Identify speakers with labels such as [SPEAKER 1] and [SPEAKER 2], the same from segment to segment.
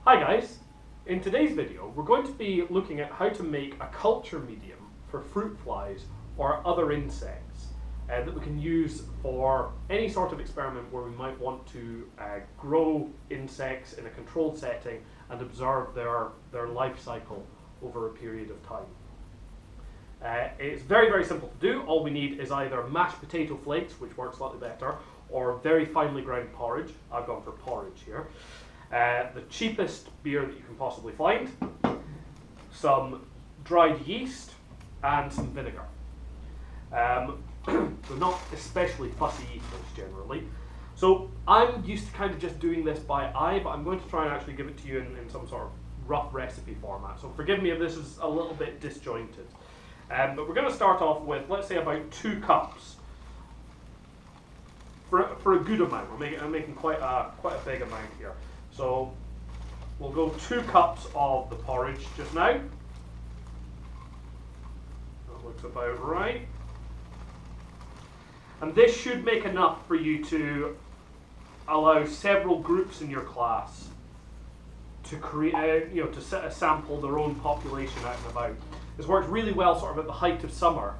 [SPEAKER 1] Hi guys, in today's video we're going to be looking at how to make a culture medium for fruit flies or other insects that we can use for any sort of experiment where we might want to grow insects in a controlled setting and observe their life cycle over a period of time. It's very simple to do. All we need is either mashed potato flakes, which work slightly better, or very finely ground porridge. I've gone for porridge here. The cheapest beer that you can possibly find, some dried yeast, and some vinegar. They're not especially fussy eaters generally. So I'm used to kind of just doing this by eye, but I'm going to try and actually give it to you in some sort of rough recipe format. So forgive me if this is a little bit disjointed. But we're going to start off with, let's say, about 2 cups. For a good amount. I'm making quite a big amount here. So we'll go 2 cups of the porridge just now. That looks about right. And this should make enough for you to allow several groups in your class to create, to sample their own population out and about. This works really well sort of at the height of summer.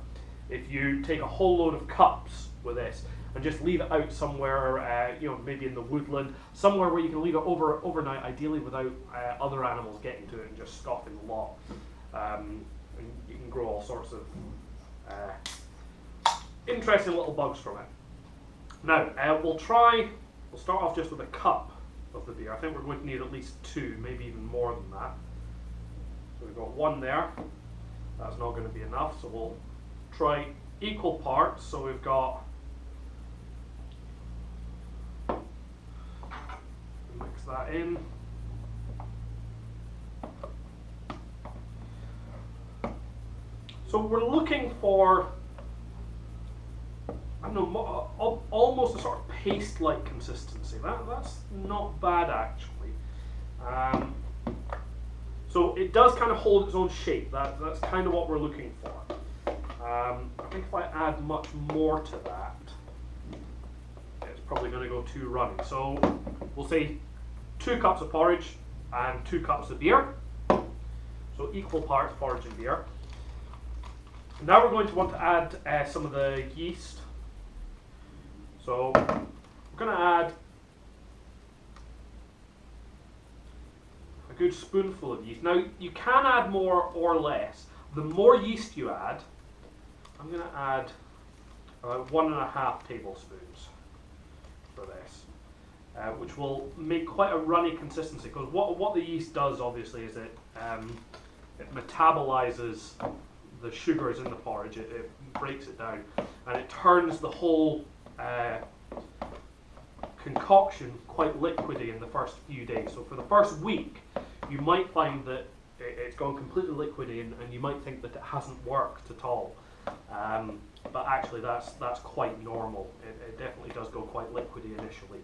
[SPEAKER 1] If you take a whole load of cups with this and just leave it out somewhere, maybe in the woodland, somewhere where you can leave it overnight, ideally without other animals getting to it and just scoffing the lot. And you can grow all sorts of interesting little bugs from it. Now, we'll start off just with a cup of the beer. I think we're going to need at least 2, maybe even more than that. So we've got 1 there. That's not going to be enough, so we'll try equal parts. So we've got, mix that in. So we're looking for, I don't know, almost a sort of paste-like consistency. That's not bad actually. So it does kind of hold its own shape. That's kind of what we're looking for. I think if I add much more to that, it's probably going to go too runny. So we'll say 2 cups of porridge and 2 cups of beer. So equal parts porridge and beer. Now we're going to want to add some of the yeast. So we're going to add a good spoonful of yeast. Now you can add more or less. The more yeast you add, I'm going to add about 1.5 tablespoons for this, which will make quite a runny consistency. Because what the yeast does, obviously, is it metabolizes the sugars in the porridge. It breaks it down, and it turns the whole concoction quite liquidy in the first few days. So for the first week, you might find that it's gone completely liquidy, and you might think that it hasn't worked at all. But actually, that's quite normal. It definitely does go quite liquidy initially.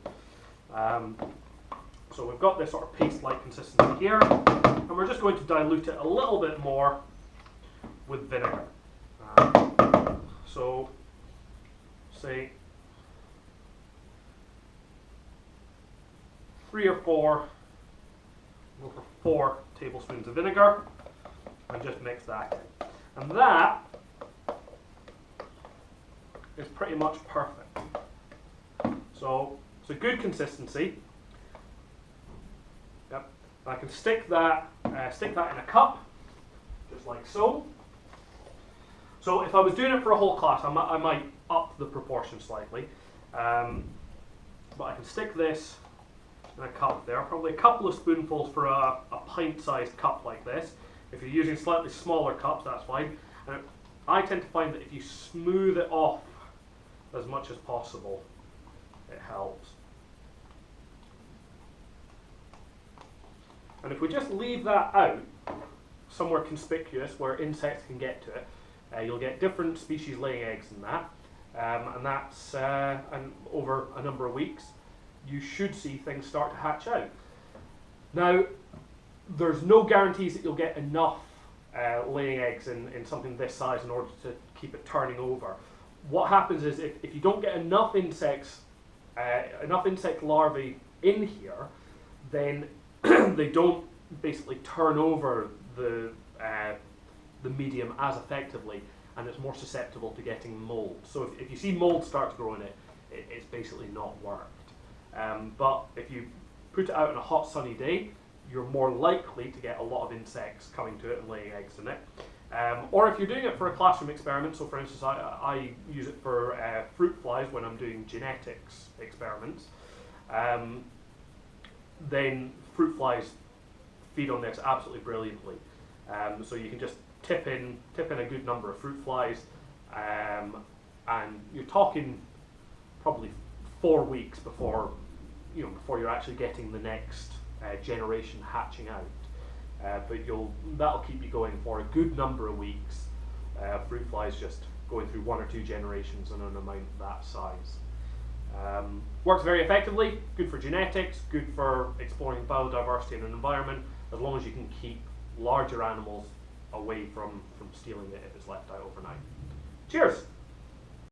[SPEAKER 1] So we've got this sort of paste-like consistency here, and we're just going to dilute it a little bit more with vinegar. So say 3 or 4, go for 4 tablespoons of vinegar, and just mix that in. And that is pretty much perfect. So it's a good consistency. Yep. I can stick that in a cup, just like so. So if I was doing it for a whole class, I might up the proportion slightly. But I can stick this in a cup there, probably a couple of spoonfuls for a pint-sized cup like this. If you're using slightly smaller cups, that's fine. And I tend to find that if you smooth it off as much as possible, it helps. And if we just leave that out somewhere conspicuous where insects can get to it, you'll get different species laying eggs in that, and that's and over a number of weeks you should see things start to hatch out. Now, there's no guarantees that you'll get enough laying eggs in something this size in order to keep it turning over. What happens is if you don't get enough insect larvae in here, then they don't basically turn over the medium as effectively, and it's more susceptible to getting mold. So if you see mold start to grow in it, it's basically not worked. But if you put it out on a hot sunny day, you're more likely to get a lot of insects coming to it and laying eggs in it. Or if you're doing it for a classroom experiment, so for instance I use it for fruit flies when I'm doing genetics experiments, then fruit flies feed on this absolutely brilliantly. So you can just tip in a good number of fruit flies, and you're talking probably 4 weeks before you're actually getting the next generation hatching out. But that'll keep you going for a good number of weeks. Fruit flies just going through 1 or 2 generations on an amount that size. Works very effectively, good for genetics, good for exploring biodiversity in an environment, as long as you can keep larger animals away from stealing it if it's left out overnight. Cheers!